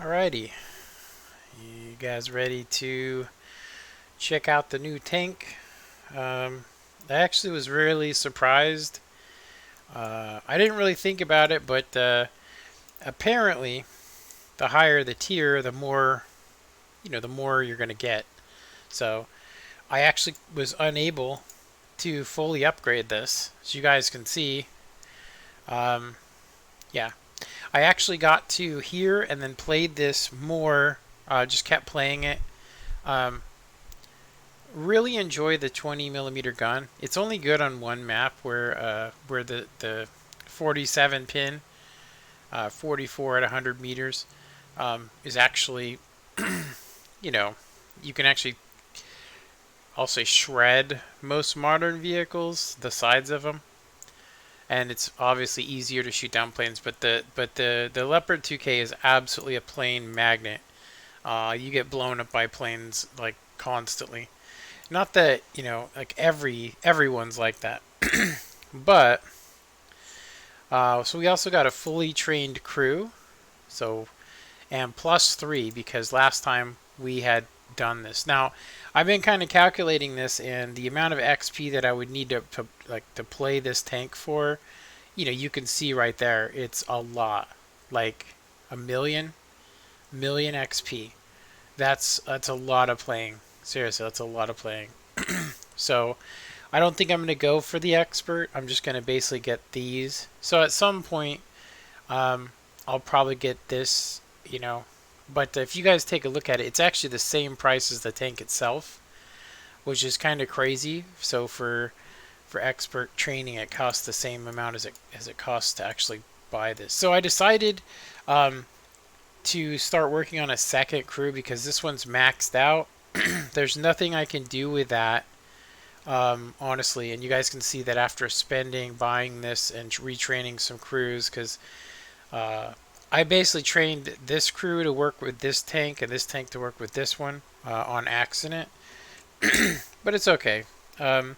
Alrighty, you guys ready to check out the new tank? I actually was really surprised. I didn't really think about it, but apparently, the higher the tier, the more the more you're gonna get. So I actually was unable to fully upgrade this, as you guys can see. Um, yeah, I actually got to here and then played this more. Just kept playing it. Um, really enjoy the 20 millimeter gun. It's only good on one map where the 47 pin, 44 at 100 meters, is actually you know you can actually, I'll say, shred most modern vehicles, the sides of them, and it's obviously easier to shoot down planes. But the Leopard 2K is absolutely a plane magnet. You get blown up by planes like constantly. Not that like everyone's like that, but so we also got a fully trained crew. So and +3 because last time we had done this. Now I've been kind of calculating this, and the amount of XP that I would need to play this tank for. You can see right there, it's a lot, like a million XP. That's a lot of playing. Seriously, that's a lot of playing. So I don't think I'm going to go for the expert. I'm just going to basically get these. So at some point, um, I'll probably get this. But if you guys take a look at it, it's actually the same price as the tank itself, which is kind of crazy. So for expert training, it costs the same amount as it costs to actually buy this. So I decided um, to start working on a second crew because this one's maxed out. There's nothing I can do with that, honestly. And you guys can see that after buying this and retraining some crews, because I basically trained this crew to work with this tank and this tank to work with this one on accident. But it's okay. So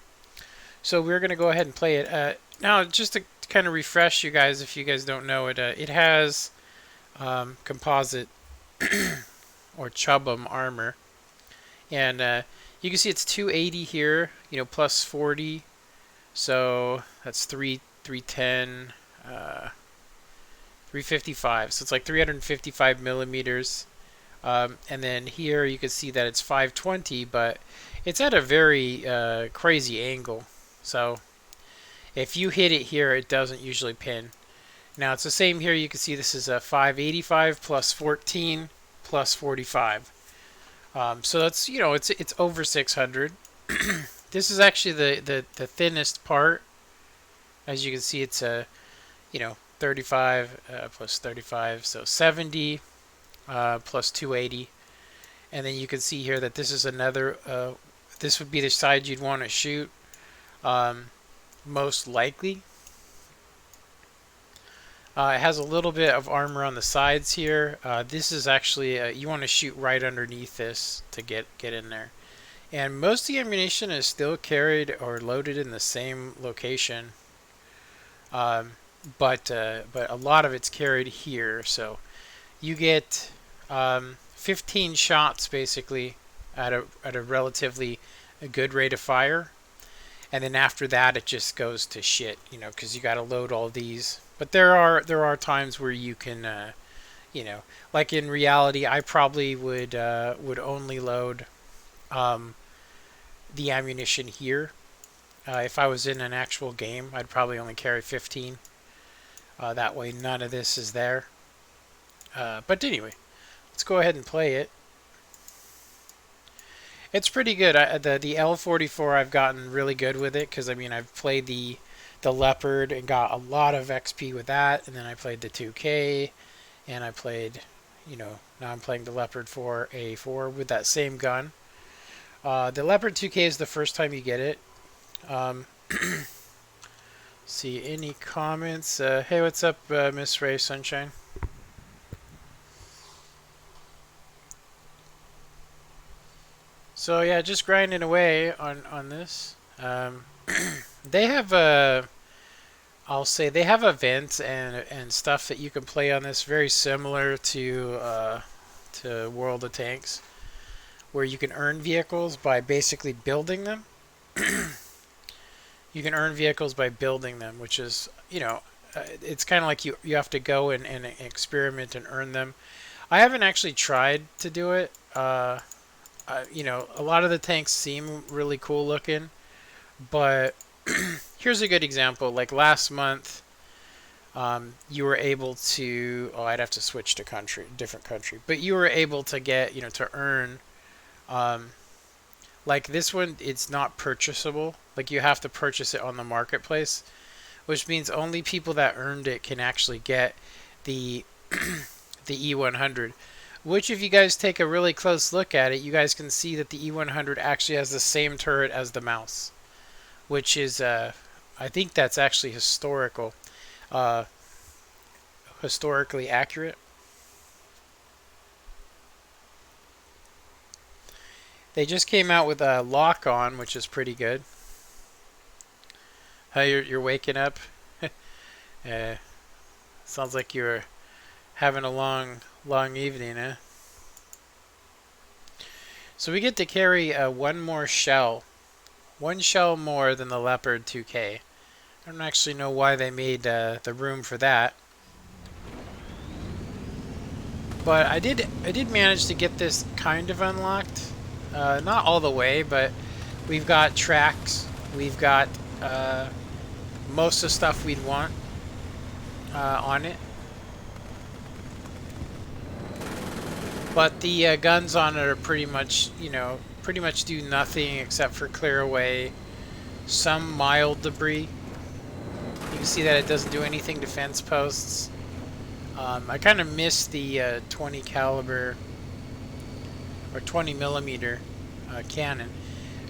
we're going to go ahead and play it. Now, just to kind of refresh you guys, if you guys don't know it, it has composite or Chubbum armor. And you can see it's 280 here, plus 40. So that's 310, 355. So it's like 355 millimeters. And then here you can see that it's 520, but it's at a very crazy angle. So if you hit it here, it doesn't usually pin. Now it's the same here. You can see this is a 585 plus 14 plus 45. So that's it's over 600. This is actually the thinnest part. As you can see, it's a 35 plus 35, so 70 plus 280. And then you can see here that this is another. This would be the side you'd want to shoot. Most likely. It has a little bit of armor on the sides here. This is actually you want to shoot right underneath this to get in there. And most of the ammunition is still carried or loaded in the same location. But a lot of it's carried here. So you get 15 shots basically at a relatively good rate of fire. And then after that, it just goes to shit, because you got to load all these. But there are times where you can, like in reality, I probably would only load the ammunition here. If I was in an actual game, I'd probably only carry 15. That way, none of this is there. But anyway, let's go ahead and play it. It's pretty good. The L44, I've gotten really good with it because I've played the Leopard and got a lot of XP with that, and then I played the 2K, and I played, now I'm playing the Leopard 4A4 with that same gun. The Leopard 2K is the first time you get it. See any comments? Hey, what's up, Miss Ray Sunshine? So yeah, just grinding away on this. They have I'll say they have events and stuff that you can play on this, very similar to to World of Tanks, where you can earn vehicles by basically building them. You can earn vehicles by building them, which is, it's kind of like you have to go and experiment and earn them. I haven't actually tried to do it. A lot of the tanks seem really cool looking, but here's a good example. Like last month, you were able to. Oh, I'd have to switch to different country. But you were able to get, to earn. Like this one, it's not purchasable. Like you have to purchase it on the marketplace, which means only people that earned it can actually get the the E100. Which, if you guys take a really close look at it, you guys can see that the E100 actually has the same turret as the Maus, which is, I think that's actually historically accurate. They just came out with a lock on, which is pretty good. You're waking up. Sounds like you're having a long evening, eh? So we get to carry one more shell. One shell more than the Leopard 2K. I don't actually know why they made the room for that. But I did manage to get this kind of unlocked. Not all the way, but we've got tracks. We've got most of the stuff we'd want on it. But the guns on it are pretty much do nothing except for clear away some mild debris. You can see that it doesn't do anything to fence posts. I kind of missed the 20 caliber or 20 millimeter cannon.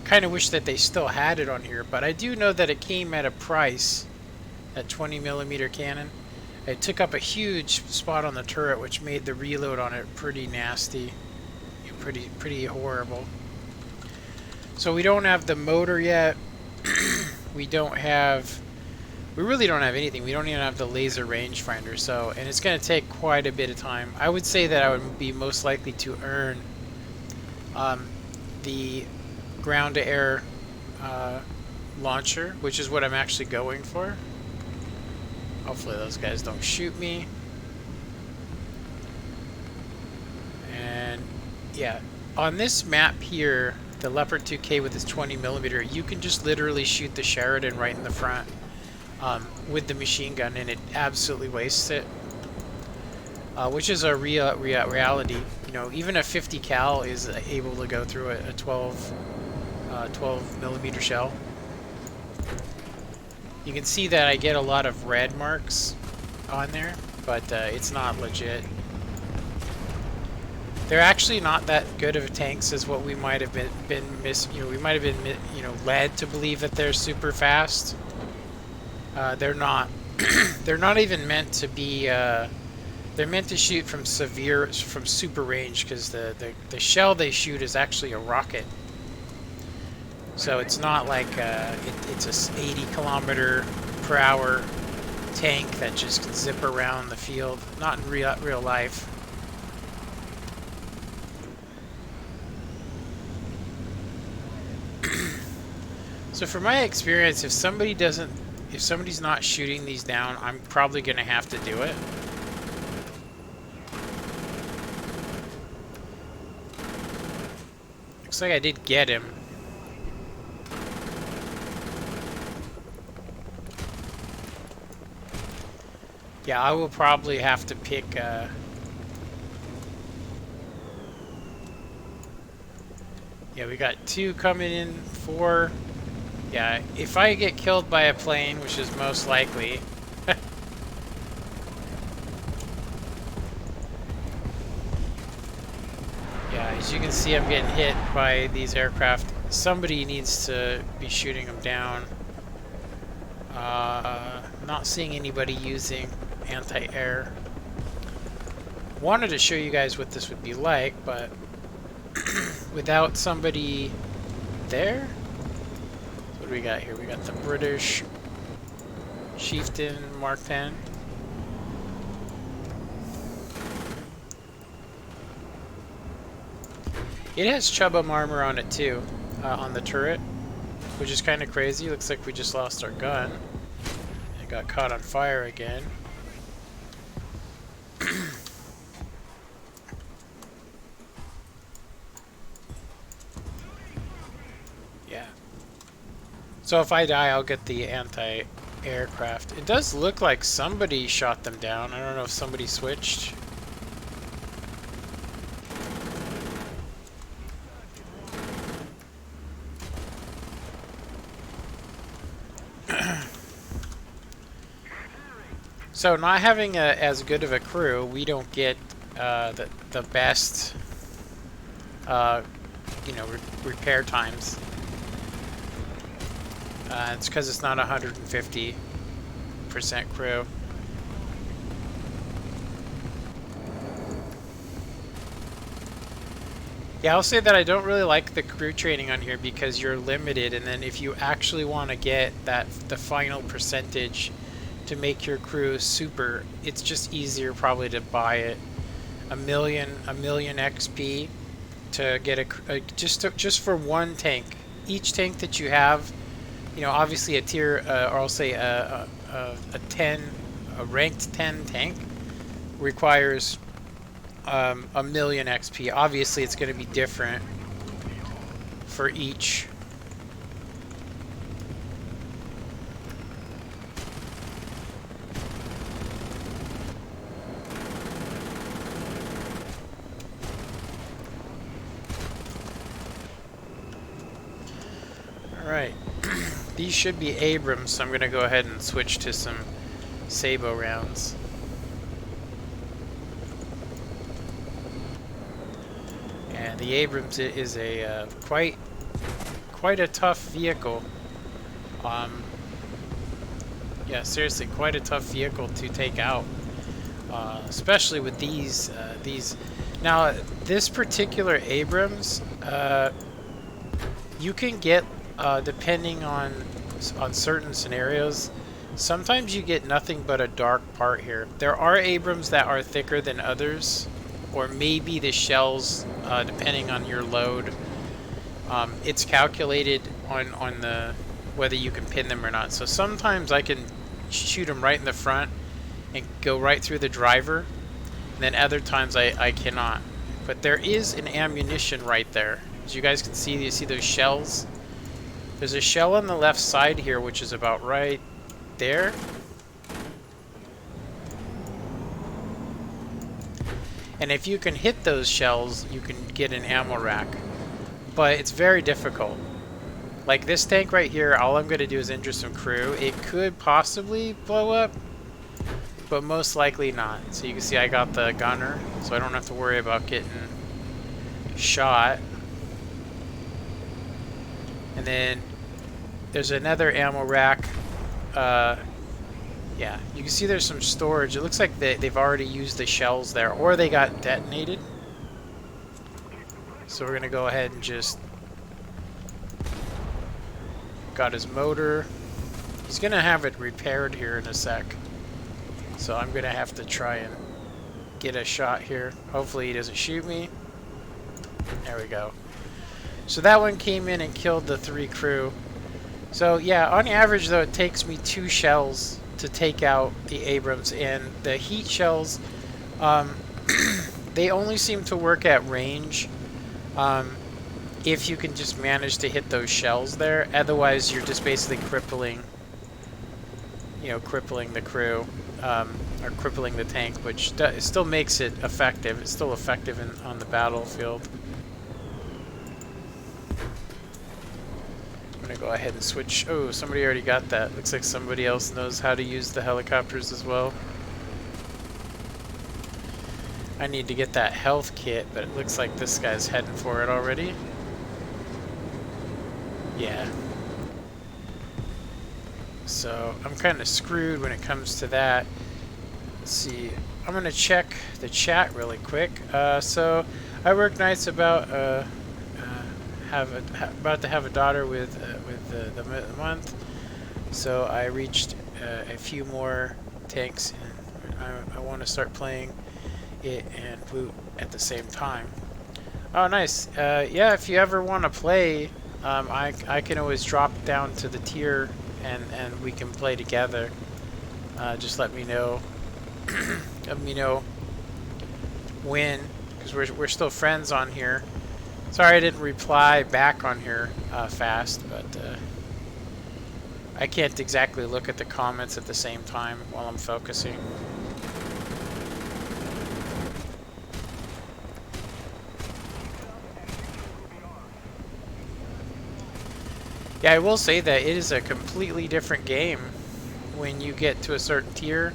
Kind of wish that they still had it on here, but I do know that it came at a price, that 20 millimeter cannon. It took up a huge spot on the turret, which made the reload on it pretty nasty, pretty horrible. So we don't have the motor yet. We really don't have anything. We don't even have the laser rangefinder. So, and it's going to take quite a bit of time. I would say that I would be most likely to earn the ground-to-air launcher, which is what I'm actually going for. Hopefully those guys don't shoot me. And yeah, on this map here, the Leopard 2K with its 20 millimeter, you can just literally shoot the Sheridan right in the front with the machine gun, and it absolutely wastes it. Which is a reality. Even a 50 cal is able to go through a 12 millimeter shell. You can see that I get a lot of red marks on there, but it's not legit. They're actually not that good of tanks as what we might have we might have been led to believe that they're super fast. They're not. They're not even meant to be. They're meant to shoot from super range, because the shell they shoot is actually a rocket. So it's not like it's a 80 kilometer per hour tank that just can zip around the field. Not in real life. So from my experience, if somebody's not shooting these down, I'm probably gonna have to do it. Looks like I did get him. Yeah, I will probably have to pick yeah, we got 2 coming in, 4. Yeah, if I get killed by a plane, which is most likely. Yeah, as you can see, I'm getting hit by these aircraft. Somebody needs to be shooting them down. Not seeing anybody using anti-air. Wanted to show you guys what this would be like, but without somebody there. What do we got here? We got the British Chieftain Mark 10. It has Chubbum armor on it too, on the turret, which is kind of crazy. Looks like we just lost our gun. It got caught on fire again. Yeah. So if I die, I'll get the anti-aircraft. It does look like somebody shot them down. I don't know if somebody switched. So not having as good of a crew, we don't get the best, you know, repair times. It's because it's not 150% crew. Yeah, I'll say that I don't really like the crew training on here because you're limited, and then if you actually want to get the final percentage to make your crew super, it's just easier probably to buy it a million XP to get just for one tank. Each tank that you have, you know, obviously a tier or I'll say a ranked 10 tank requires a million XP. Obviously it's going to be different for each. Alright, these should be Abrams, so I'm going to go ahead and switch to some Sabo rounds. And the Abrams is a quite a tough vehicle. Yeah, seriously, quite a tough vehicle to take out, especially with these. Now, this particular Abrams, you can get, depending on certain scenarios, sometimes you get nothing but a dark part here. There are Abrams that are thicker than others, or maybe the shells, depending on your load. It's calculated on the whether you can pin them or not. So sometimes I can shoot them right in the front and go right through the driver, and then other times I cannot. But there is an ammunition right there. As you guys can see, you see those shells? There's a shell on the left side here, which is about right there. And if you can hit those shells, you can get an ammo rack. But it's very difficult. Like this tank right here, all I'm going to do is injure some crew. It could possibly blow up, but most likely not. So you can see I got the gunner, so I don't have to worry about getting shot. And then there's another ammo rack. Yeah, you can see there's some storage. It looks like they've already used the shells there, or they got detonated. So we're going to go ahead and just... Got his motor. He's going to have it repaired here in a sec. So I'm going to have to try and get a shot here. Hopefully he doesn't shoot me. There we go. So that one came in and killed the 3 crew. So yeah, on average though, it takes me 2 shells to take out the Abrams. And the heat shells, they only seem to work at range. If you can just manage to hit those shells there. Otherwise, you're just basically crippling, you know, crippling the crew, or crippling the tank, which it still makes it effective. It's still effective on the battlefield. I'm gonna go ahead and switch. Oh, somebody already got that. Looks like somebody else knows how to use the helicopters as well. I need to get that health kit, but it looks like this guy's heading for it already. Yeah. So I'm kind of screwed when it comes to that. Let's see. I'm gonna check the chat really quick. So I work nights about about to have a daughter with the month. So I reached a few more tanks, and I want to start playing it and loot at the same time. Oh, nice. Yeah, if you ever want to play, I can always drop down to the tier and we can play together. Just let me know. Let me know when, because we're still friends on here. Sorry I didn't reply back on here fast, but I can't exactly look at the comments at the same time while I'm focusing. Yeah, I will say that it is a completely different game when you get to a certain tier.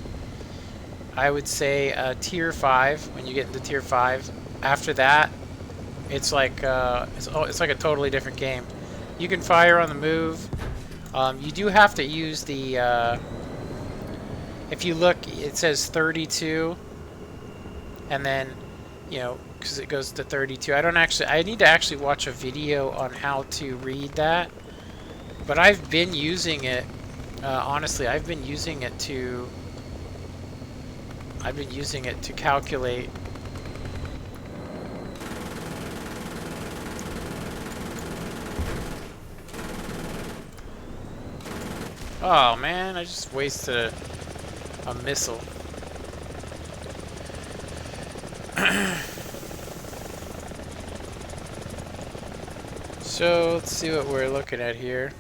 I would say tier 5, when you get into tier 5. After that, it's like it's like a totally different game. You can fire on the move. You do have to use the if you look, it says 32, and then, you know, because it goes to 32. I need to actually watch a video on how to read that. But I've been using it, honestly, I've been using it to calculate. Oh man, I just wasted a missile. So let's see what we're looking at here.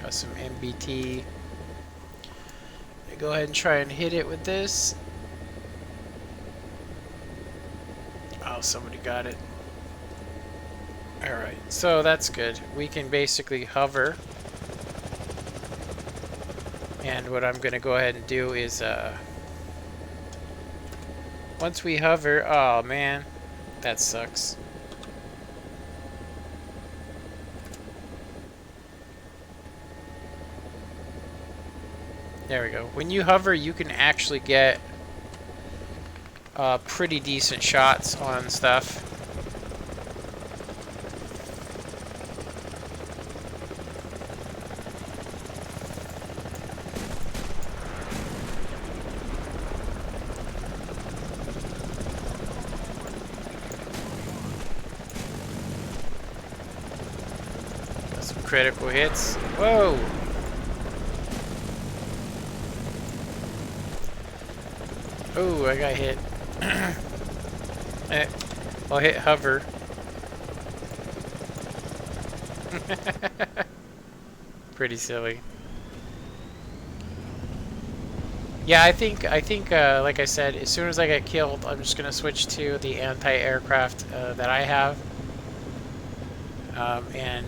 Got some MBT. Go ahead and try and hit it with this. Oh, somebody got it. Alright, so that's good. We can basically hover. And what I'm going to go ahead and do is, once we hover, oh man, that sucks. There we go. When you hover, you can actually get pretty decent shots on stuff. Got some critical hits. Whoa! Oh, I got hit. I'll hit hover. Pretty silly. Yeah, I think like I said, as soon as I get killed, I'm just gonna switch to the anti-aircraft that I have, and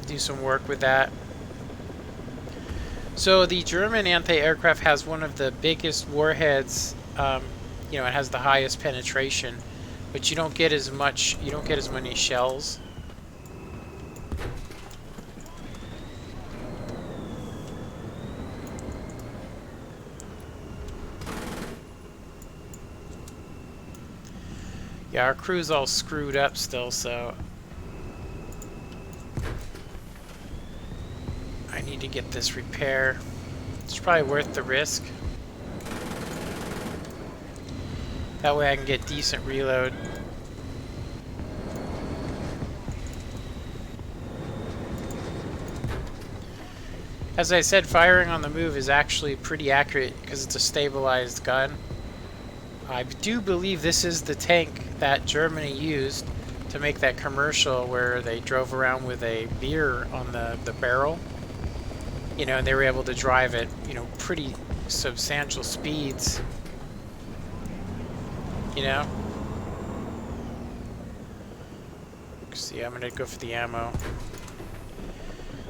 do some work with that. So the German anti-aircraft has one of the biggest warheads. You know, it has the highest penetration, but you don't get as much. You don't get as many shells. Yeah, our crew's all screwed up still, so I need to get this repair. It's probably worth the risk. That way I can get decent reload. As I said, firing on the move is actually pretty accurate because it's a stabilized gun. I do believe this is the tank that Germany used to make that commercial where they drove around with a beer on the barrel. You know, and they were able to drive at, you know, pretty substantial speeds. You know? See, I'm gonna go for the ammo.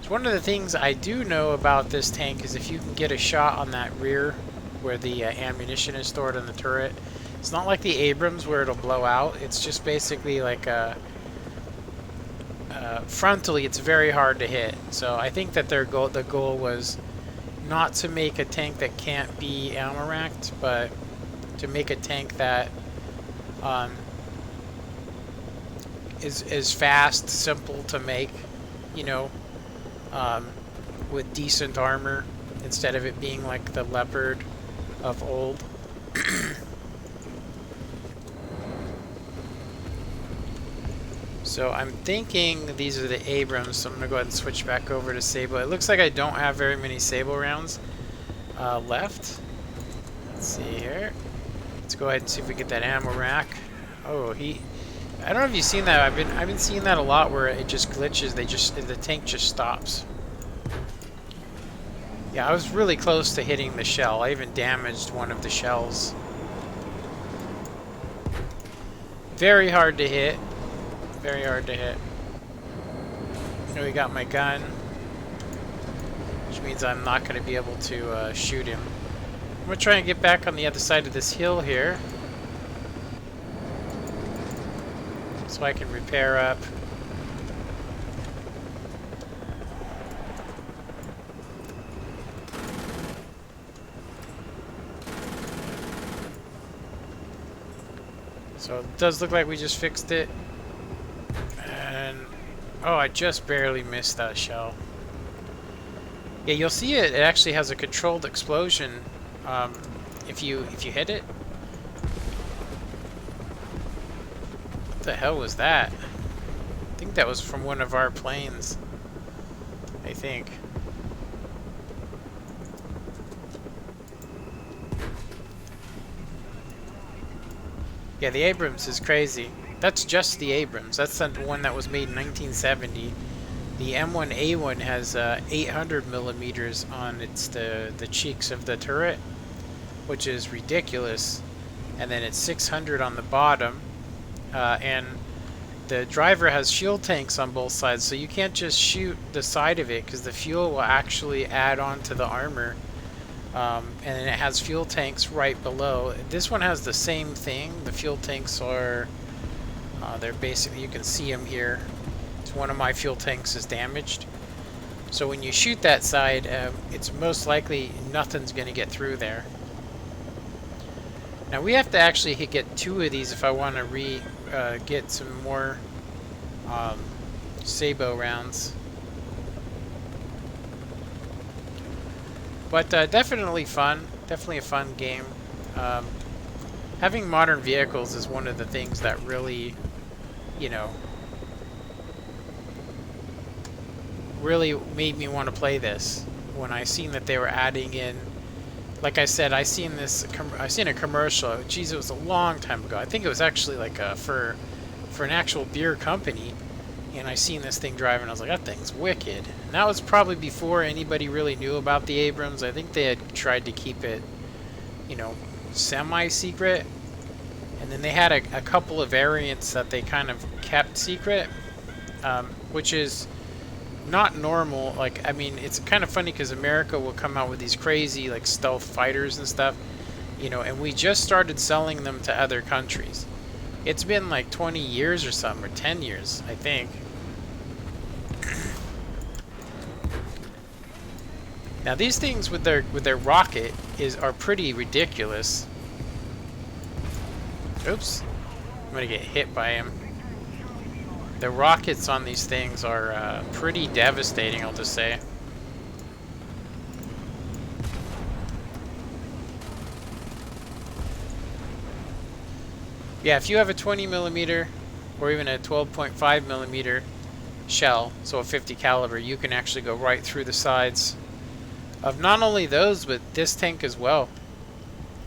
So one of the things I do know about this tank is if you can get a shot on that rear where the ammunition is stored in the turret, it's not like the Abrams where it'll blow out. It's just basically like a frontally, it's very hard to hit. So I think that the goal was not to make a tank that can't be ammo racked, but to make a tank that is fast, simple to make, you know, with decent armor instead of it being like the Leopard of old. So I'm thinking these are the Abrams, so I'm going to go ahead and switch back over to Sable. It looks like I don't have very many Sable rounds left. Let's see here. Let's go ahead and see if we get that ammo rack. Oh, I don't know if you've seen that. I've been seeing that a lot where it just glitches. The tank just stops. Yeah, I was really close to hitting the shell. I even damaged one of the shells. Very hard to hit. Very hard to hit. Here we got my gun, which means I'm not going to be able to shoot him. I'm going to try and get back on the other side of this hill here, so I can repair up. So it does look like we just fixed it. And oh, I just barely missed that shell. Yeah, you'll see it actually has a controlled explosion if you hit it. What the hell was that? I think that was from one of our planes. I think. Yeah, the Abrams is crazy. That's just the Abrams. That's the one that was made in 1970. The M1A1 has 800 millimeters on the cheeks of the turret, which is ridiculous. And then it's 600 on the bottom. And the driver has fuel tanks on both sides, so you can't just shoot the side of it because the fuel will actually add on to the armor. And then it has fuel tanks right below. This one has the same thing. The fuel tanks are, they're basically, you can see them here. So one of my fuel tanks is damaged. So when you shoot that side, it's most likely nothing's going to get through there. Now we have to actually get 2 of these if I want to get some more Sabo rounds. But definitely fun. Definitely a fun game. Having modern vehicles is one of the things that really, you know, really made me want to play this. When I seen that they were adding in, like I said, I seen a commercial. Geez, it was a long time ago. I think it was actually like for an actual beer company. And I seen this thing driving, I was like, that thing's wicked. And that was probably before anybody really knew about the Abrams. I think they had tried to keep it, you know, semi-secret. And then they had a couple of variants that they kind of kept secret, which is not normal. Like, I mean, it's kind of funny because America will come out with these crazy, like, stealth fighters and stuff, you know, and we just started selling them to other countries. It's been like 20 years or something, or 10 years, I think. Now these things with their rocket are pretty ridiculous. Oops, I'm gonna get hit by him. The rockets on these things are pretty devastating, I'll just say. Yeah, if you have a 20 millimeter or even a 12.5 millimeter shell, so a 50 caliber, you can actually go right through the sides of not only those, but this tank as well.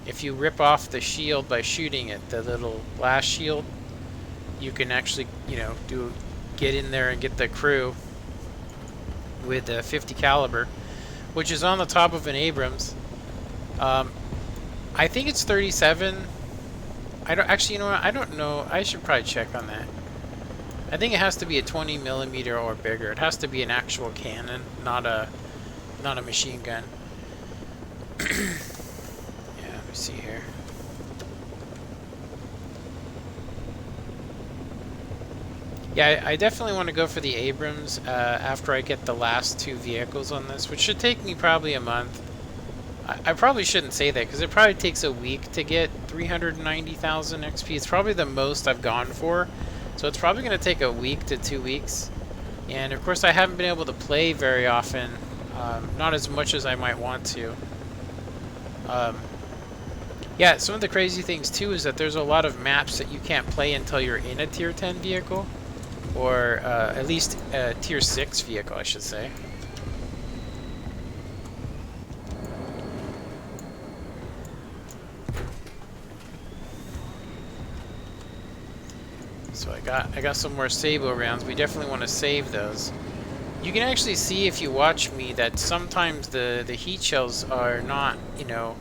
If you rip off the shield by shooting it, the little blast shield, you can actually, you know, get in there and get the crew with a 50 caliber, which is on the top of an Abrams. I think it's 37. I don't actually, you know what? I don't know. I should probably check on that. I think it has to be a 20 millimeter or bigger. It has to be an actual cannon, not a machine gun. Yeah, let me see here. Yeah, I definitely want to go for the Abrams after I get the last 2 vehicles on this, which should take me probably a month. I probably shouldn't say that because it probably takes a week to get 390,000 XP. It's probably the most I've gone for. So it's probably going to take a week to 2 weeks. And of course I haven't been able to play very often. Not as much as I might want to. Yeah, some of the crazy things too is that there's a lot of maps that you can't play until you're in a tier 10 vehicle. or at least a tier 6 vehicle, I should say. So I got some more Sabo rounds. We definitely want to save those. You can actually see if you watch me that sometimes the heat shells are not, you know,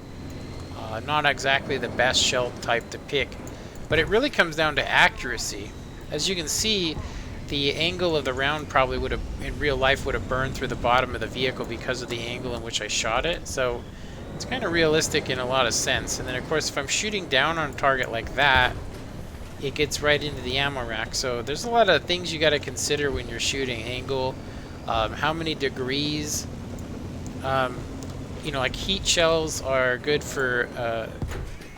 not exactly the best shell type to pick, but it really comes down to accuracy. As you can see, the angle of the round probably would have, in real life, would have burned through the bottom of the vehicle because of the angle in which I shot it. So it's kind of realistic in a lot of sense. And then of course, if I'm shooting down on a target like that, it gets right into the ammo rack. So there's a lot of things you got to consider when you're shooting: angle, how many degrees. You know, like heat shells are good for,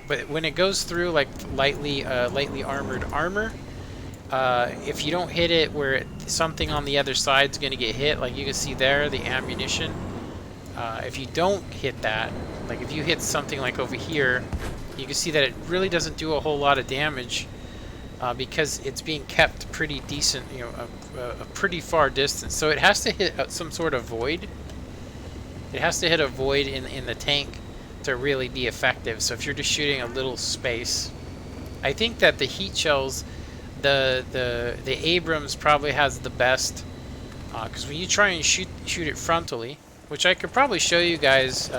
but when it goes through like lightly armored armor, if you don't hit it where something on the other side is going to get hit, like you can see there, the ammunition. If you don't hit that, like if you hit something like over here, you can see that it really doesn't do a whole lot of damage. Because it's being kept pretty decent, you know, a pretty far distance. So it has to hit some sort of void. It has to hit a void in the tank to really be effective. So if you're just shooting a little space, I think that the heat shells, the Abrams probably has the best, because when you try and shoot it frontally, which I could probably show you guys,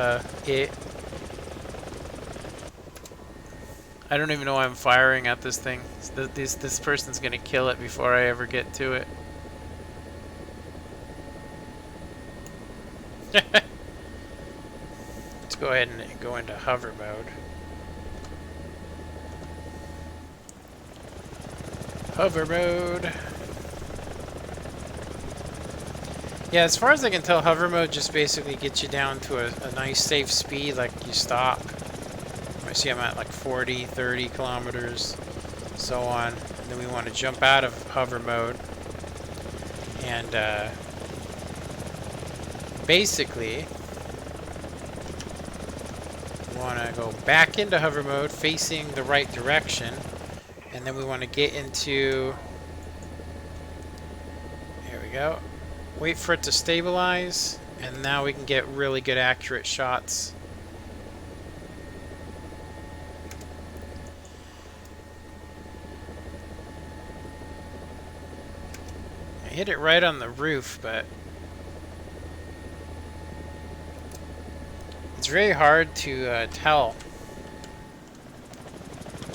I don't even know why I'm firing at this thing. This person's gonna kill it before I ever get to it. Let's go ahead and go into hover mode. Hover mode. Yeah, as far as I can tell, hover mode just basically gets you down to a nice safe speed, like you stop. I see I'm at like 40, 30 kilometers, so on. And then we want to jump out of hover mode. And basically, we want to go back into hover mode facing the right direction. And then we want to get into, here we go. Wait for it to stabilize. And now we can get really good accurate shots. Hit it right on the roof, but it's very hard to tell.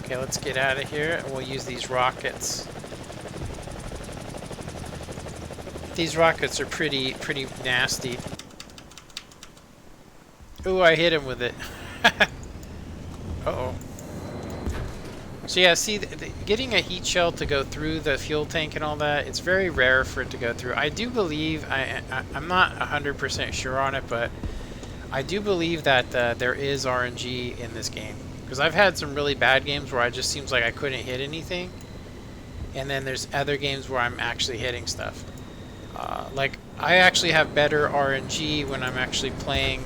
Okay, let's get out of here and we'll use these rockets. These rockets are pretty nasty. Ooh, I hit him with it. Uh-oh. So yeah, see, getting a heat shell to go through the fuel tank and all that, it's very rare for it to go through. I do believe, I'm not 100% sure on it, but I do believe that there is RNG in this game. Because I've had some really bad games where it just seems like I couldn't hit anything. And then there's other games where I'm actually hitting stuff. Like, I actually have better RNG when I'm actually playing...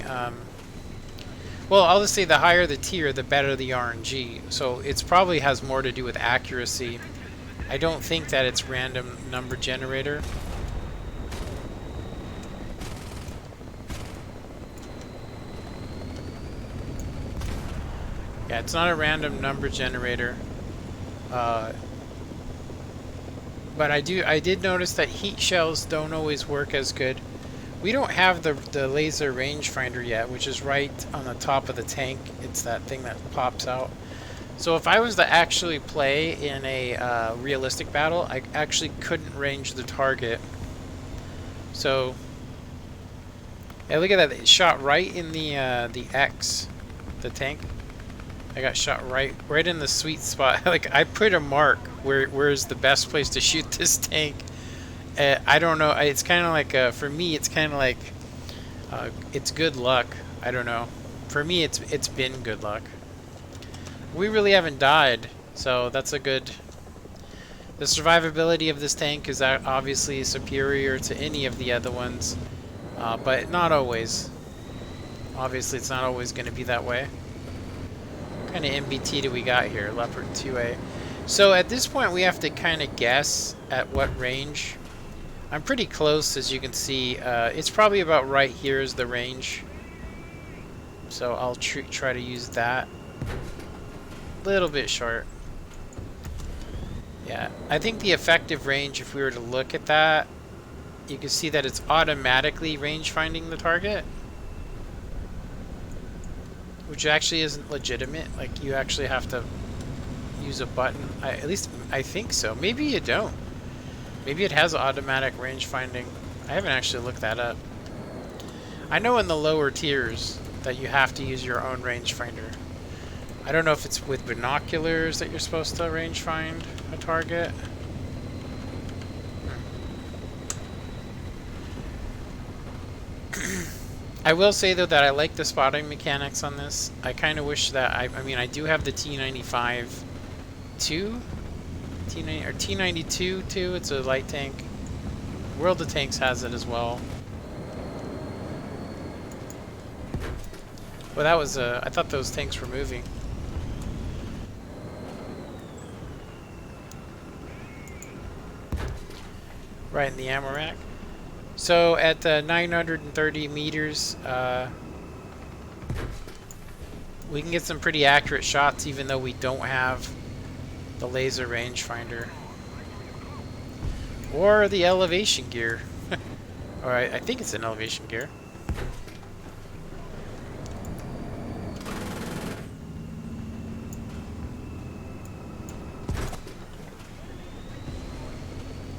well, I'll just say the higher the tier, the better the RNG. So it's probably has more to do with accuracy. I don't think that it's random number generator. Yeah, it's not a random number generator. But I did notice that heat shells don't always work as good. We don't have the laser rangefinder yet, which is right on the top of the tank. It's that thing that pops out. So if I was to actually play in a realistic battle, I actually couldn't range the target. So, hey, look at that! It shot right in the X, the tank. I got shot right in the sweet spot. Like, I put a mark where's the best place to shoot this tank. I don't know. It's kind of like, for me, it's kind of like, it's good luck. I don't know. For me, it's been good luck. We really haven't died, so that's a good... The survivability of this tank is obviously superior to any of the other ones, but not always. Obviously, it's not always going to be that way. What kind of MBT do we got here? Leopard 2A. So at this point, we have to kind of guess at what range. I'm pretty close, as you can see. It's probably about right here is the range. So I'll try to use that. Little bit short. Yeah, I think the effective range, if we were to look at that, you can see that it's automatically range finding the target. Which actually isn't legitimate. Like, you actually have to use a button. At least, I think so. Maybe you don't. Maybe it has automatic range finding. I haven't actually looked that up. I know in the lower tiers that you have to use your own rangefinder. I don't know if it's with binoculars that you're supposed to range find a target. I will say though that I like the spotting mechanics on this. I kind of wish that I mean I do have the T95 2, T90 or T92 too. It's a light tank. World of Tanks has it as well. Well, that was I thought those tanks were moving. Right in the ammo rack. So at 930 meters, we can get some pretty accurate shots even though we don't have the laser rangefinder. Or the elevation gear. Or I think it's an elevation gear.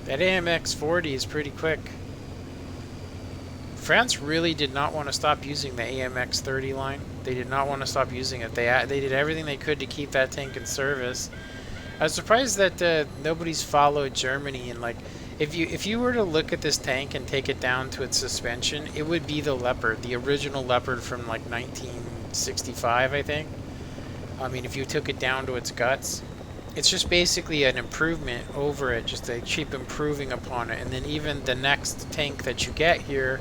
That AMX 40 is pretty quick. France really did not want to stop using the AMX 30 line. They did not want to stop using it. They did everything they could to keep that tank in service. I was surprised that nobody's followed Germany, and like if you were to look at this tank and take it down to its suspension, it would be the Leopard, the original Leopard from like 1965, I think. I mean, if you took it down to its guts. It's just basically an improvement over it, just they keep improving upon it. And then even the next tank that you get here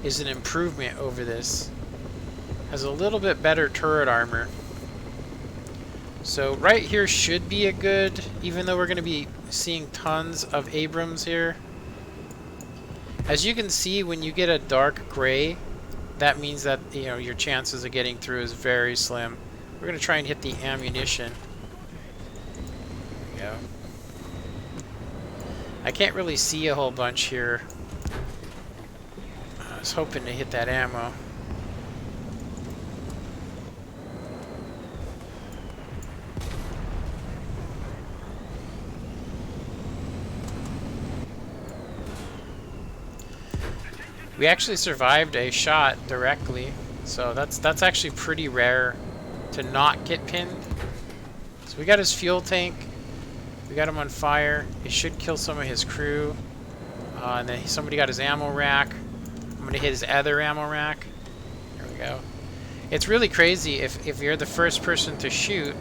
is an improvement over this. Has a little bit better turret armor. So right here should be a good, even though we're going to be seeing tons of Abrams here. As you can see, when you get a dark gray, that means that, you know, your chances of getting through is very slim. We're going to try and hit the ammunition. I can't really see a whole bunch here. I was hoping to hit that ammo. We actually survived a shot directly, so that's actually pretty rare to not get pinned. So we got his fuel tank. We got him on fire. It should kill some of his crew. And then somebody got his ammo rack. I'm going to hit his other ammo rack. There we go. It's really crazy if you're the first person to shoot.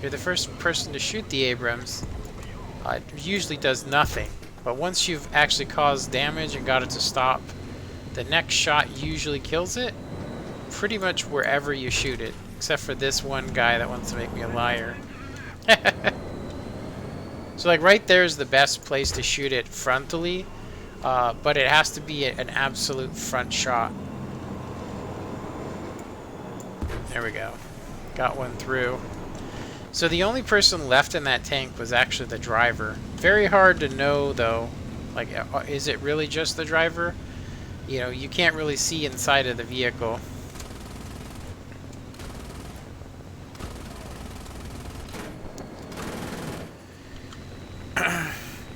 You're the first person to shoot the Abrams. It usually does nothing. But once you've actually caused damage and got it to stop, the next shot usually kills it. Pretty much wherever you shoot it. Except for this one guy that wants to make me a liar. So like right there is the best place to shoot it frontally, but it has to be an absolute front shot. There we go. Got one through. So the only person left in that tank was actually the driver. Very hard to know though, like is it really just the driver? You know, you can't really see inside of the vehicle.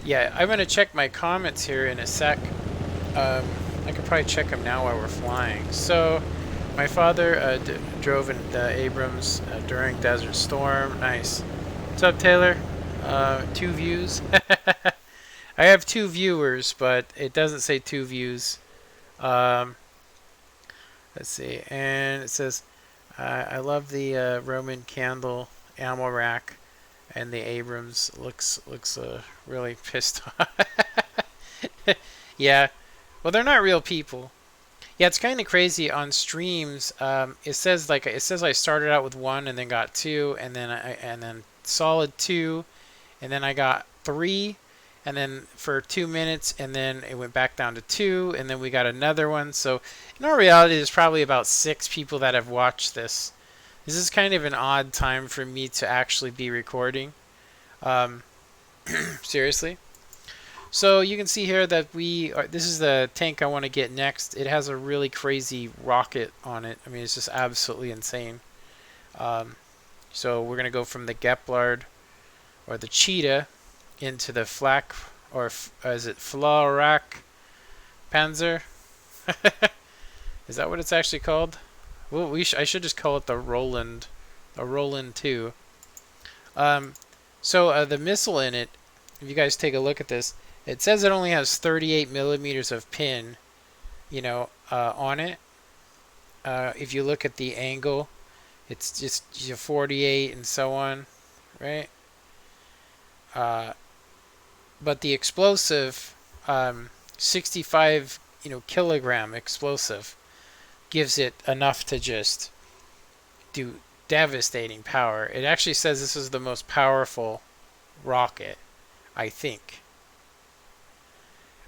Yeah, I'm going to check my comments here in a sec. I could probably check them now while we're flying. So, my father drove in the Abrams during Desert Storm. Nice. What's up, Taylor? 2 views. I have 2 viewers, but it doesn't say 2 views. Let's see. And it says, I love the Roman candle ammo rack. And the Abrams looks really pissed off. Yeah. Well, they're not real people. Yeah, it's kind of crazy on streams. It says I started out with one and then got two and then solid two and then I got three and then for 2 minutes and then it went back down to two and then we got another one. So in all reality, there's probably about 6 people that have watched this. This is kind of an odd time for me to actually be recording. Um, seriously. So you can see here that this is the tank I want to get next. It has a really crazy rocket on it. I mean, it's just absolutely insane. Um, so we're going to go from the Geplard or the Cheetah into the Flak, or is it Flak Panzer? Is that what it's actually called? Well, I should just call it the Roland, a Roland 2. Um, the missile in it, if you guys take a look at this, it says it only has 38 millimeters of pin, on it. If you look at the angle, it's just 48 and so on, right? Uh, but the explosive, 65, kilogram explosive, gives it enough to just do devastating power. It actually says this is the most powerful rocket, I think.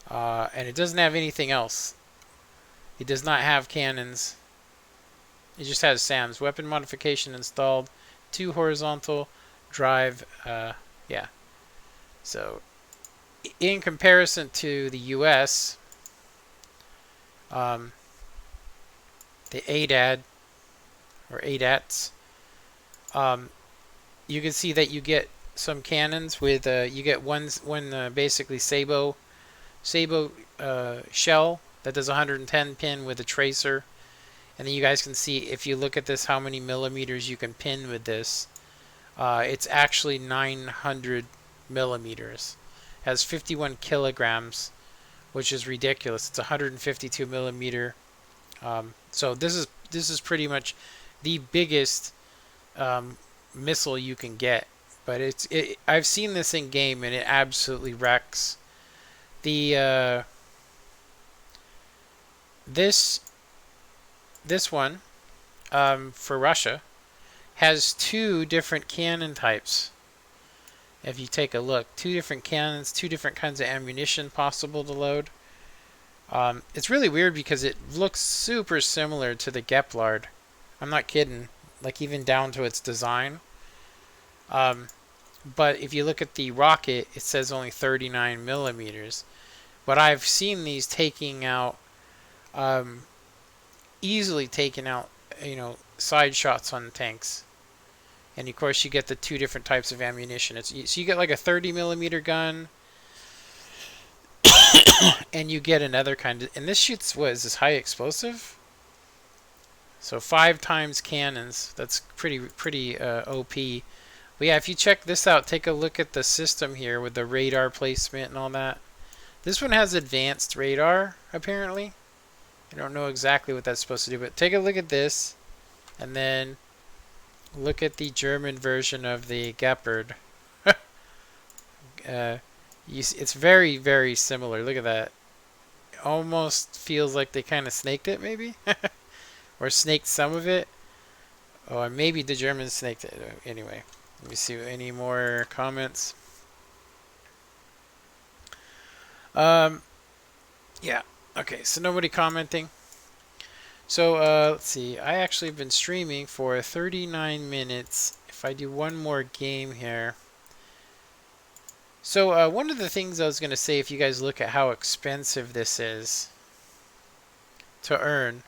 And it doesn't have anything else. It does not have cannons. It just has SAMs. Weapon modification installed. 2 horizontal drive. Yeah. So, in comparison to the US, the ADAD, or ADATs, you can see that you get some cannons with, you get one basically Sabo shell that does 110 pin with a tracer. And then you guys can see, if you look at this, how many millimeters you can pin with this. It's actually 900 millimeters. It has 51 kilograms, which is ridiculous. It's 152 millimeter. So this is pretty much the biggest missile you can get. But I've seen this in game and it absolutely wrecks. The this one, for Russia, has 2 different cannon types. If you take a look, 2 different cannons, 2 different kinds of ammunition possible to load. It's really weird because it looks super similar to the Geplard. I'm not kidding. Like, even down to its design. But if you look at the rocket, it says only 39 millimeters. But I've seen these taking out, easily taking out, side shots on tanks. And of course you get the 2 different types of ammunition. So you get like a 30 millimeter gun, and you get another kind of, and this shoots, what is this, high explosive? So 5 times cannons. That's pretty OP. But yeah, if you check this out, take a look at the system here with the radar placement and all that. This one has advanced radar, apparently. I don't know exactly what that's supposed to do, but take a look at this, and then look at the German version of the Gepard. It's very, very similar. Look at that. It almost feels like they kind of snaked it, maybe? Or snaked some of it. Oh, and maybe the Germans snaked it. Anyway, let me see any more comments. Yeah. Okay, so nobody commenting. So, let's see. I actually have been streaming for 39 minutes. If I do one more game here. So, one of the things I was going to say, if you guys look at how expensive this is to earn,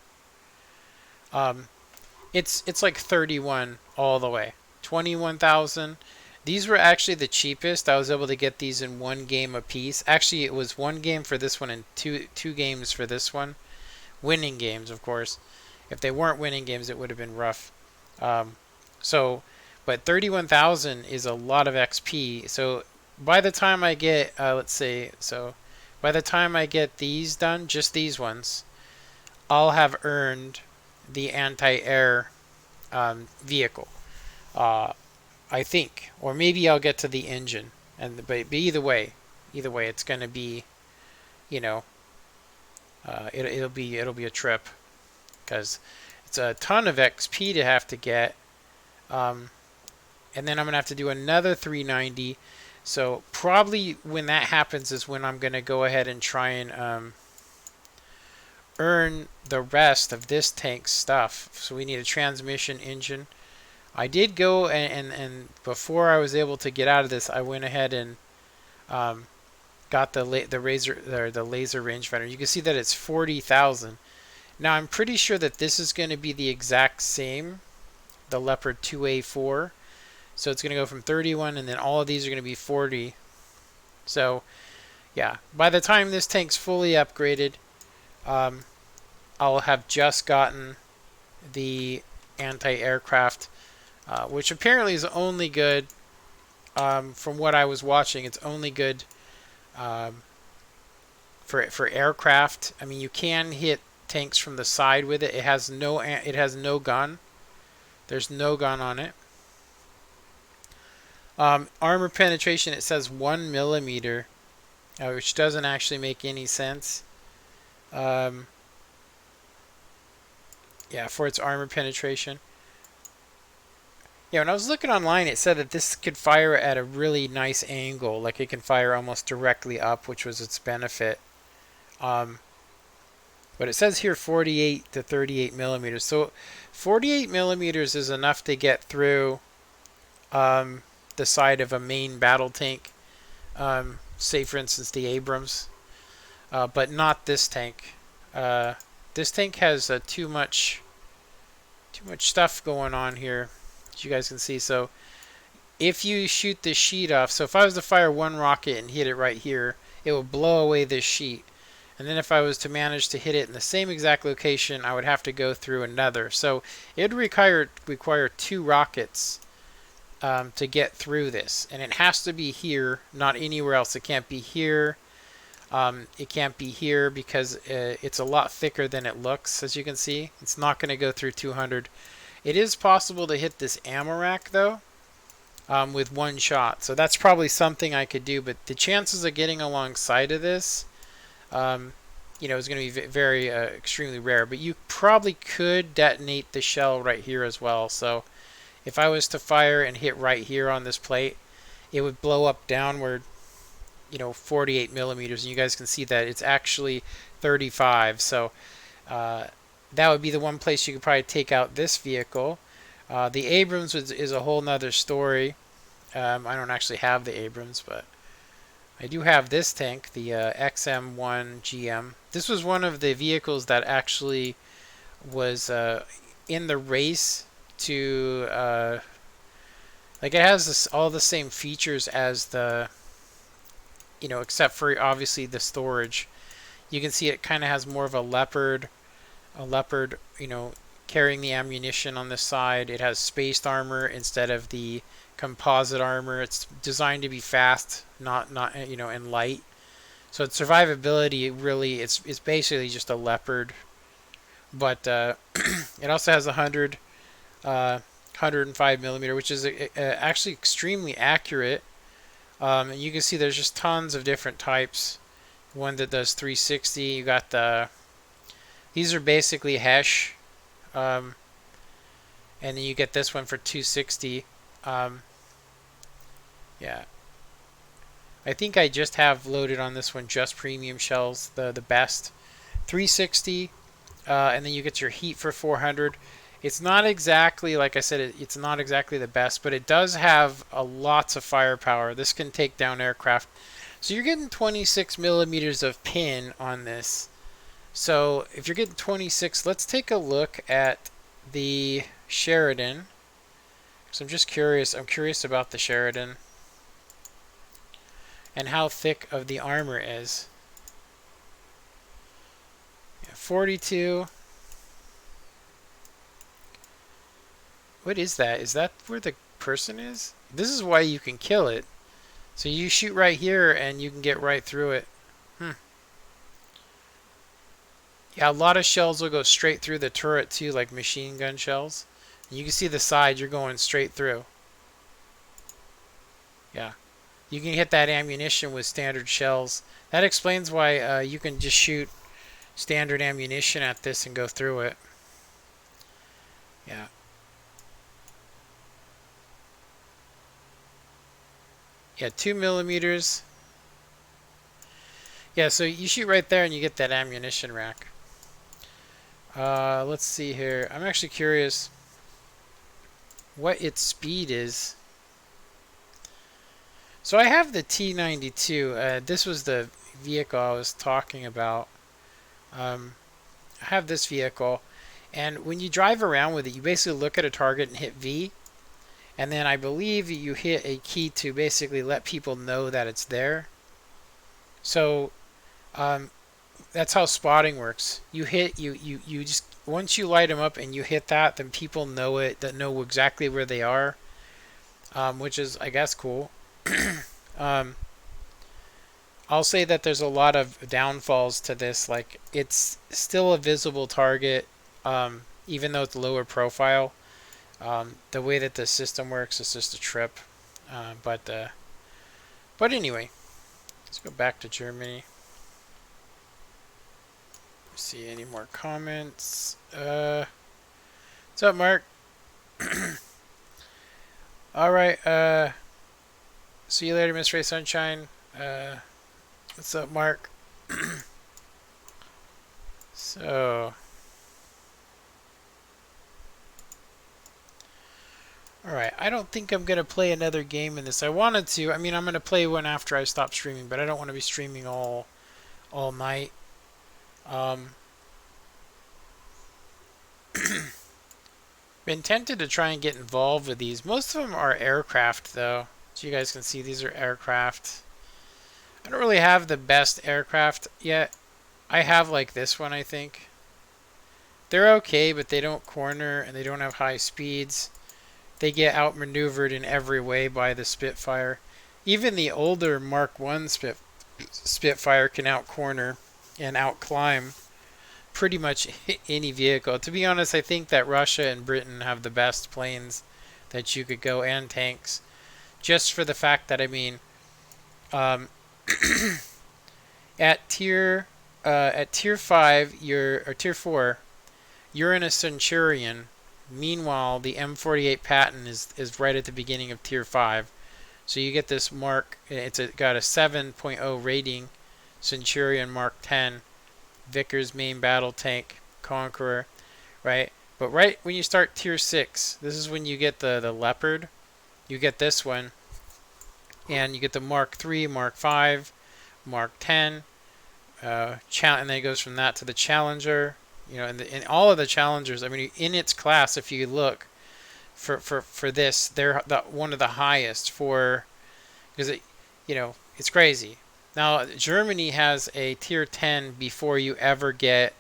it's like 31 all the way. 21,000. These were actually the cheapest. I was able to get these in 1 game a piece. Actually, it was 1 game for this one and two games for this one. Winning games, of course. If they weren't winning games, it would have been rough. But 31,000 is a lot of XP. So by the time I get, by the time I get these done, just these ones, I'll have earned the anti-air vehicle. I think, or maybe I'll get to the engine. But either way, it's going to be, it'll be a trip because it's a ton of XP to have to get. And then I'm gonna have to do another 390. So probably when that happens is when I'm gonna go ahead and try and earn the rest of this tank's stuff. So we need a transmission, engine. I did go and before I was able to get out of this, I went ahead and got the laser rangefinder. You can see that it's 40,000. Now I'm pretty sure that this is going to be the exact same, the Leopard 2A4. So it's going to go from 31, and then all of these are going to be 40. So yeah, by the time this tank's fully upgraded, I'll have just gotten the anti-aircraft, which apparently is only good, from what I was watching, it's only good for aircraft. I mean, you can hit tanks from the side with it. It has no gun. There's no gun on it. Armor penetration, it says 1 millimeter, which doesn't actually make any sense. Yeah, for its armor penetration. Yeah, when I was looking online, it said that this could fire at a really nice angle, like it can fire almost directly up, which was its benefit. But it says here 48 to 38 millimeters. So 48 millimeters is enough to get through the side of a main battle tank. Say, for instance, the Abrams. But not this tank. This tank has too much stuff going on here, as you guys can see. So if you shoot this sheet off, so if I was to fire one rocket and hit it right here, it will blow away this sheet. And then if I was to manage to hit it in the same exact location, I would have to go through another. So it would require 2 rockets to get through this. And it has to be here, not anywhere else. It can't be here. It can't be here because it's a lot thicker than it looks, as you can see. It's not going to go through 200. It is possible to hit this ammo rack, though, with one shot. So that's probably something I could do. But the chances of getting alongside of this, is going to be very extremely rare. But you probably could detonate the shell right here as well. So if I was to fire and hit right here on this plate, it would blow up downward, 48 millimeters. And you guys can see that it's actually 35. So that would be the one place you could probably take out this vehicle. The Abrams is a whole nother story. I don't actually have the Abrams, but I do have this tank, the XM1 GM. This was one of the vehicles that actually was in the race to, it has all the same features as the, except for obviously the storage. You can see it kind of has more of a leopard, carrying the ammunition on this side. It has spaced armor instead of the composite armor. It's designed to be fast, not and light. So its survivability, really, it's basically just a leopard. But it also has 105 millimeter, which is actually extremely accurate. And you can see there's just tons of different types. One that does 360. You got these are basically Hesh. And then you get this one for 260. Yeah. I think I just have loaded on this one just premium shells, the best. 360, and then you get your heat for 400. It's not exactly, like I said, it's not exactly the best, but it does have lots of firepower. This can take down aircraft. So you're getting 26 millimeters of pin on this. So if you're getting 26, let's take a look at the Sheridan. So I'm just curious. I'm curious about the Sheridan and how thick of the armor is. Yeah, 42. What is that? Is that where the person is? This is why you can kill it. So you shoot right here and you can get right through it. Yeah, a lot of shells will go straight through the turret too, like machine gun shells. You can see the side, you're going straight through. Yeah. You can hit that ammunition with standard shells. That explains why you can just shoot standard ammunition at this and go through it. Yeah. Yeah, 2 millimeters. Yeah, so you shoot right there and you get that ammunition rack. Let's see here. I'm actually curious what its speed is. So I have the T92. This was the vehicle I was talking about. I have this vehicle, and when you drive around with it, you basically look at a target and hit V, and then I believe you hit a key to basically let people know that it's there. So um, that's how spotting works. You just once you light them up and you hit that, then people know it, that know exactly where they are, which is I guess cool. um, I'll say that there's a lot of downfalls to this. Like it's still a visible target, even though it's lower profile. The way that the system works is just a trip. But anyway, let's go back to Germany. See any more comments? What's up, Mark? All right. See you later, Miss Ray Sunshine. What's up, Mark? So, all right. I don't think I'm gonna play another game in this. I wanted to. I mean, I'm gonna play one after I stop streaming, but I don't want to be streaming all night. Um, been tempted to try and get involved with these. Most of them are aircraft, though. So you guys can see these are aircraft. I don't really have the best aircraft yet. I have like this one, I think. They're okay, but they don't corner and they don't have high speeds. They get outmaneuvered in every way by the Spitfire. Even the older Mark 1 Spitfire can outcorner and outclimb pretty much any vehicle. To be honest, I think that Russia and Britain have the best planes that you could go, and tanks. Just for the fact that, I mean, um, at tier 5, or tier 4, you're in a Centurion. Meanwhile, the M48 Patton is right at the beginning of tier 5. So you get this Mark. Got a 7.0 rating, Centurion Mark 10, Vickers main battle tank, Conqueror, right? But right when you start tier 6, this is when you get the Leopard. You get this one, and you get the Mark 3, Mark 5, Mark 10, and then it goes from that to the Challenger. You know, and all of the Challengers. I mean, in its class, if you look for this, they're one of the highest for, because it's crazy. Now Germany has a tier 10 before you ever get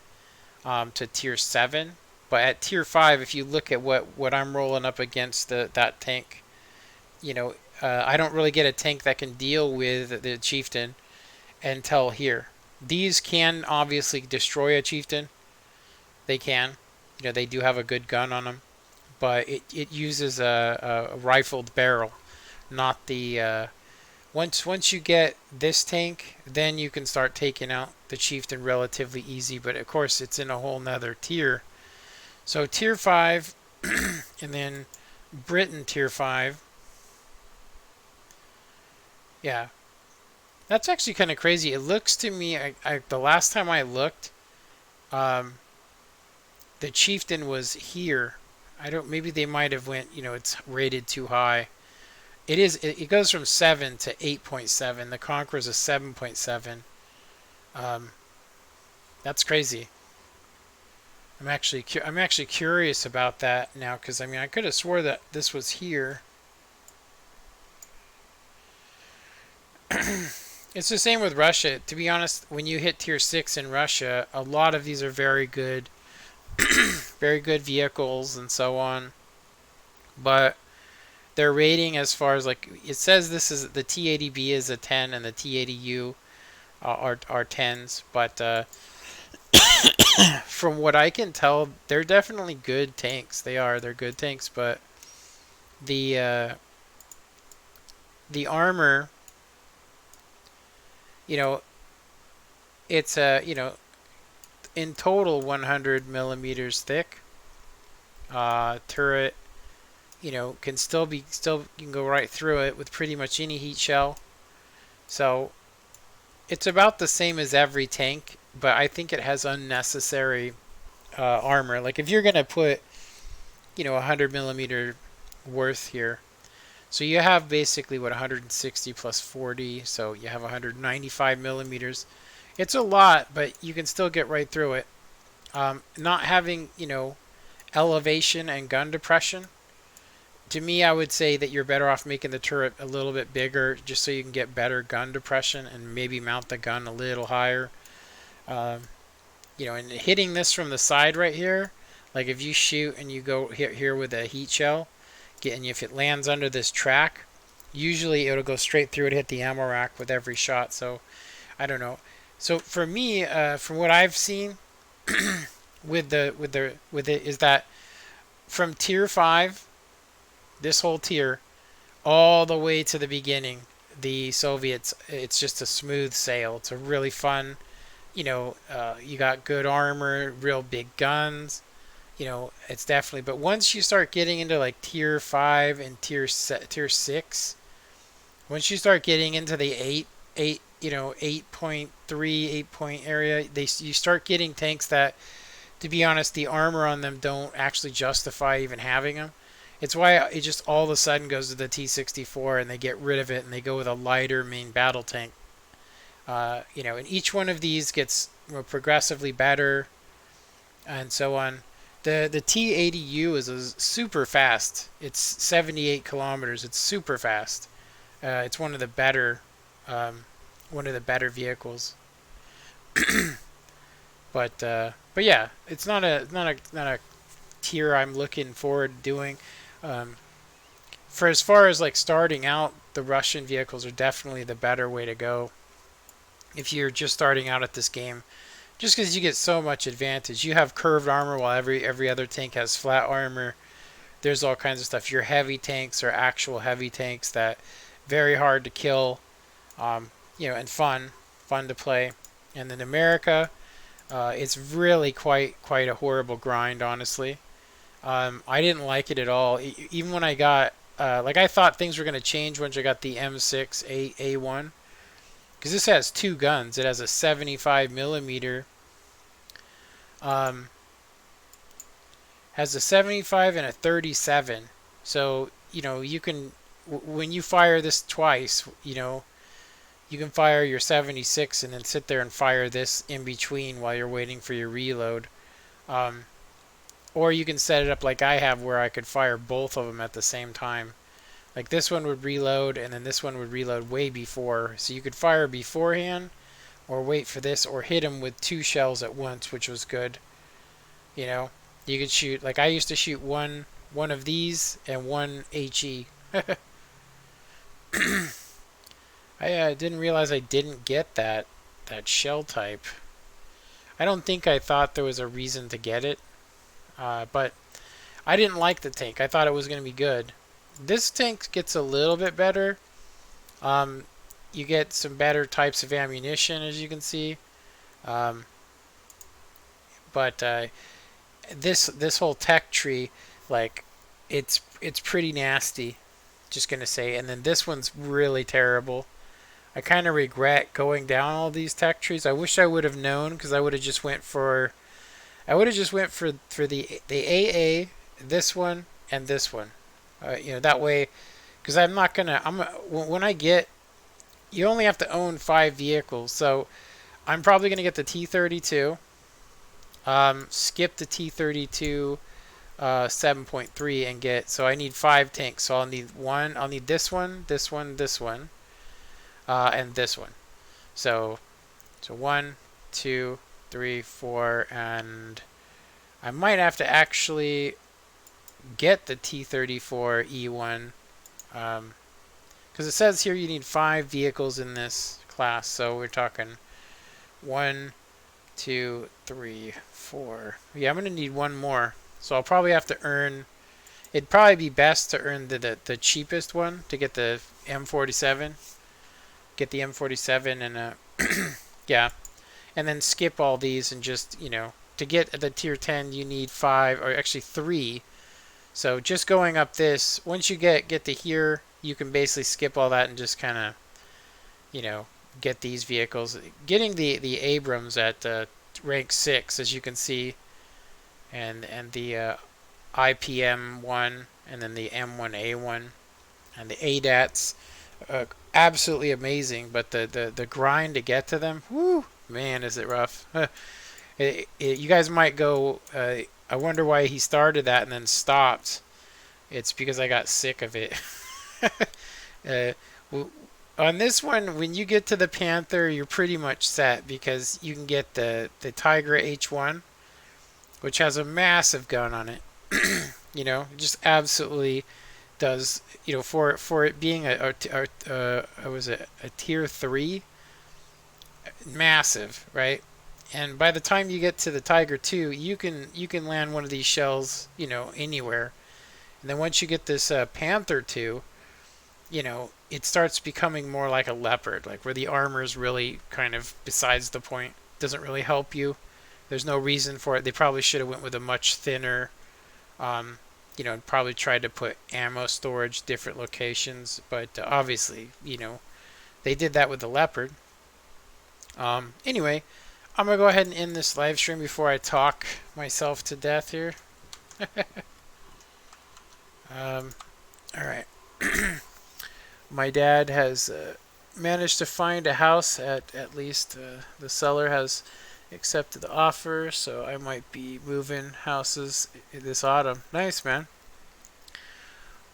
to tier 7. But at tier 5, if you look at what I'm rolling up against that tank, I don't really get a tank that can deal with the Chieftain until here. These can obviously destroy a Chieftain. They can. They do have a good gun on them. But it uses a rifled barrel, not the... Once you get this tank, then you can start taking out the Chieftain relatively easy. But of course, it's in a whole nother tier. So tier 5, and then Britain tier 5. Yeah, that's actually kind of crazy. It looks to me, the last time I looked, the Chieftain was here. Maybe they might have went, it's rated too high. It goes from 7 to 8.7. The Conqueror's a 7.7. That's crazy. I'm actually curious about that now, because I mean, I could have swore that this was here. It's the same with Russia. To be honest, when you hit tier 6 in Russia, a lot of these are very good, very good vehicles and so on. But their rating, as far as like it says, this is the T80B is a 10 and the T80U are 10s. But from what I can tell, they're definitely good tanks. They're good tanks. But the armor, it's in total 100 millimeters thick. Turret, you know, can you can go right through it with pretty much any heat shell. So it's about the same as every tank, but I think it has unnecessary armor. Like if you're gonna put, you know, 100 millimeter worth here, so you have basically what 160 plus 40, so you have 195 millimeters. It's a lot, but you can still get right through it. Not having, you know, elevation and gun depression, to me, I would say that you're better off making the turret a little bit bigger just so you can get better gun depression and maybe mount the gun a little higher. You know, and hitting this from the side right here, like if you shoot and you go here with a heat shell, and if it lands under this track, usually it'll go straight through and hit the ammo rack with every shot. So I don't know. So for me, from what I've seen with it is that from tier 5, this whole tier, all the way to the beginning, the Soviets, it's just a smooth sail. It's a really fun, you know, you got good armor, real big guns, you know, it's definitely, but once you start getting into like tier 5 and tier 6, once you start getting into the 8, you know, 8.3, 8 point area, you start getting tanks that, to be honest, the armor on them don't actually justify even having them. It's why it just all of a sudden goes to the T-64 and they get rid of it and they go with a lighter main battle tank. You know, and each one of these gets, you know, progressively better and so on. The T-80U is super fast. It's 78 kilometers. It's super fast. It's one of the better vehicles. But yeah, it's not a tier I'm looking forward to doing. For as far as like starting out, the Russian vehicles are definitely the better way to go if you're just starting out at this game, just because you get so much advantage. You have curved armor while every other tank has flat armor. There's all kinds of stuff. Your heavy tanks are actual heavy tanks that very hard to kill, you know, and fun to play. And then America, it's really quite a horrible grind, honestly. I didn't like it at all. Even when I got, like I thought things were going to change once I got the M6A1. Because this has 2 guns. It has a 75 millimeter. Has a 75 and a 37. So, you know, you can, when you fire this twice, you know, you can fire your 76 and then sit there and fire this in between while you're waiting for your reload. Or you can set it up like I have where I could fire both of them at the same time. Like this one would reload and then this one would reload way before. So you could fire beforehand or wait for this or hit him with 2 shells at once, which was good. You know, you could shoot, like I used to shoot one of these and 1 HE. I didn't realize I didn't get that shell type. I don't think I thought there was a reason to get it. But I didn't like the tank. I thought it was going to be good. This tank gets a little bit better. You get some better types of ammunition, as you can see. But this whole tech tree, like, it's pretty nasty. Just gonna say. And then this one's really terrible. I kind of regret going down all these tech trees. I wish I would have known, because I would have just went for. I would have just went for the AA, this one, and this one. You know, that way, because I'm not gonna. When I get, you only have to own 5 vehicles, so I'm probably gonna get the T-32. Skip the T-32 7.3 and get. So I need 5 tanks. So I'll need one. I'll need this one, this one, this one, and this one. So 1, 2, 3, 4, and I might have to actually get the T-34E1 because it says here you need 5 vehicles in this class. So we're talking 1, 2, 3, 4. Yeah, I'm gonna need one more. So I'll probably have to earn. It'd probably be best to earn the cheapest one to get the M47. Get the M47 and yeah. and then skip all these and just, you know, to get the tier 10 you need 5 or actually 3. So just going up this, once you get to here, you can basically skip all that and just kind of, you know, get these vehicles. Getting the Abrams at rank 6, as you can see, and the IPM 1, and then the M1A1, and the ADATs, absolutely amazing. But the grind to get to them, whoo, man, is it rough. You guys might go, I wonder why he started that and then stopped. It's because I got sick of it. uh, on this one, when you get to the Panther, you're pretty much set because you can get the Tiger H1, which has a massive gun on it. You know, just absolutely does. You know, for it being was it a tier 3, massive, right? And by the time you get to the Tiger 2, you can land one of these shells, you know, anywhere. And then once you get this Panther 2, you know, it starts becoming more like a Leopard, like where the armor is really kind of besides the point. Doesn't really help you. There's no reason for it. They probably should have went with a much thinner, you know, probably tried to put ammo storage different locations. But obviously, you know, they did that with the Leopard. Anyway, I'm going to go ahead and end this live stream before I talk myself to death here. Alright. My dad has managed to find a house, at least the seller has accepted the offer, so I might be moving houses this autumn. Nice, man.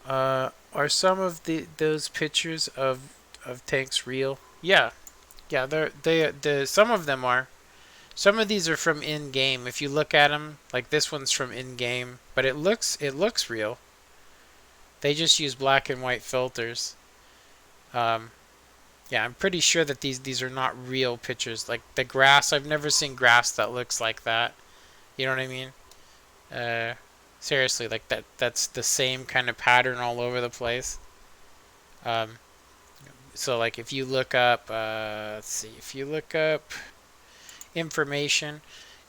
Are some of those pictures of tanks real? Yeah. Yeah, some of them are. Some of these are from in-game. If you look at them, like this one's from in-game, but it looks real. They just use black and white filters. Yeah, I'm pretty sure that these are not real pictures. Like the grass, I've never seen grass that looks like that. You know what I mean? Seriously, like that's the same kind of pattern all over the place. So like if you look up, let's see, if you look up information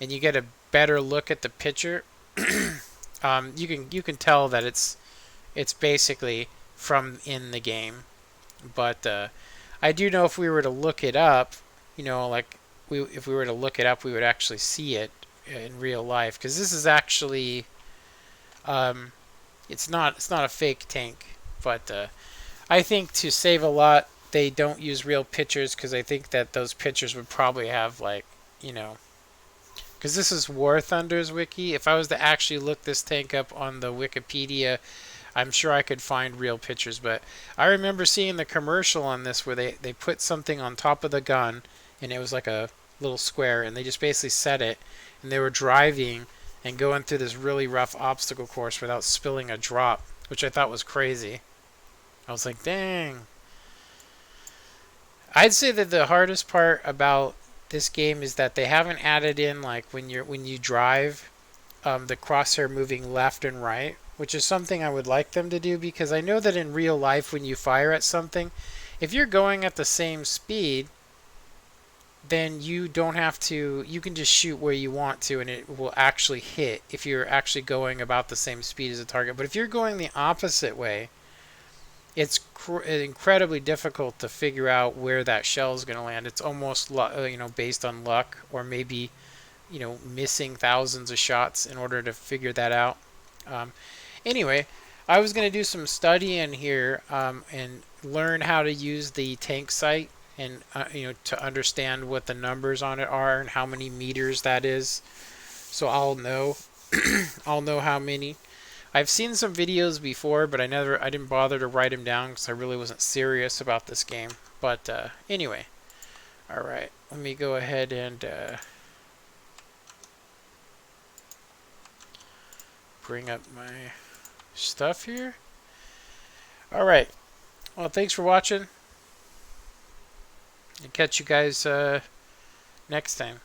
and you get a better look at the picture, you can tell that it's basically from in the game. But I do know if we were to look it up, you know, like if we were to look it up, we would actually see it in real life, because this is actually it's not a fake tank. But I think to save a lot, they don't use real pictures, because I think that those pictures would probably have, like, you know, because this is War Thunder's wiki. If I was to actually look this tank up on the Wikipedia, I'm sure I could find real pictures. But I remember seeing the commercial on this where they put something on top of the gun, and it was like a little square, and they just basically set it, and they were driving and going through this really rough obstacle course without spilling a drop, which I thought was crazy. I was like, dang. I'd say that the hardest part about this game is that they haven't added in, like, when you drive, the crosshair moving left and right, which is something I would like them to do, because I know that in real life when you fire at something, if you're going at the same speed, then you don't have to, you can just shoot where you want to and it will actually hit if you're actually going about the same speed as a target. But if you're going the opposite way, it's incredibly difficult to figure out where that shell is going to land. It's almost, you know, based on luck, or maybe, you know, missing thousands of shots in order to figure that out. Anyway, I was going to do some studying here and learn how to use the tank site, and you know, to understand what the numbers on it are and how many meters that is. So I'll know I'll know how many. I've seen some videos before, but I didn't bother to write them down because I really wasn't serious about this game. But anyway, all right, let me go ahead and bring up my stuff here. All right, well, thanks for watching, and catch you guys next time.